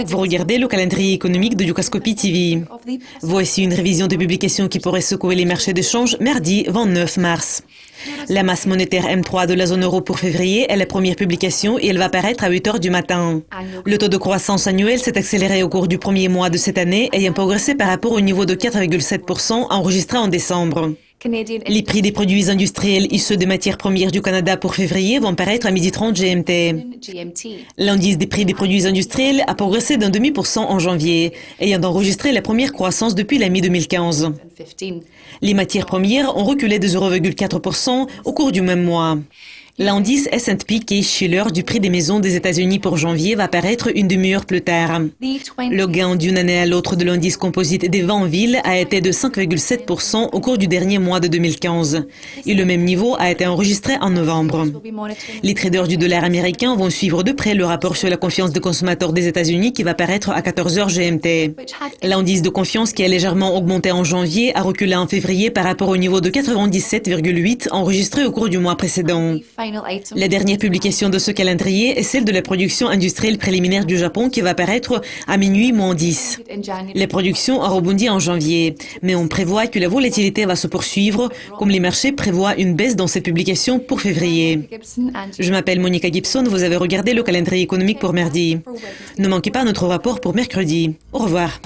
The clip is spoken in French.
Vous regardez le calendrier économique de Dukascopy TV. Voici une révision de publications qui pourrait secouer les marchés de change mardi 29 mars. La masse monétaire M3 de la zone euro pour février est la première publication et elle va paraître à 8 heures du matin. Le taux de croissance annuel s'est accéléré au cours du premier mois de cette année, ayant progressé par rapport au niveau de 4,7% enregistré en décembre. Les prix des produits industriels issus des matières premières du Canada pour février vont paraître à 12h30 GMT. L'indice des prix des produits industriels a progressé d'0,5% en janvier, ayant enregistré la première croissance depuis la mi-2015. Les matières premières ont reculé de 0,4% au cours du même mois. L'indice S&P Case-Shiller du prix des maisons des États-Unis pour janvier va paraître une demi-heure plus tard. Le gain d'une année à l'autre de l'indice composite des 20 villes a été de 5,7% au cours du dernier mois de 2015. Et le même niveau a été enregistré en novembre. Les traders du dollar américain vont suivre de près le rapport sur la confiance des consommateurs des États-Unis qui va paraître à 14h GMT. L'indice de confiance qui a légèrement augmenté en janvier a reculé en février par rapport au niveau de 97,8 enregistré au cours du mois précédent. La dernière publication de ce calendrier est celle de la production industrielle préliminaire du Japon qui va paraître à minuit -10. La production a rebondi en janvier, mais on prévoit que la volatilité va se poursuivre, comme les marchés prévoient une baisse dans cette publication pour février. Je m'appelle Monica Gibson, vous avez regardé le calendrier économique pour mardi. Ne manquez pas notre rapport pour mercredi. Au revoir.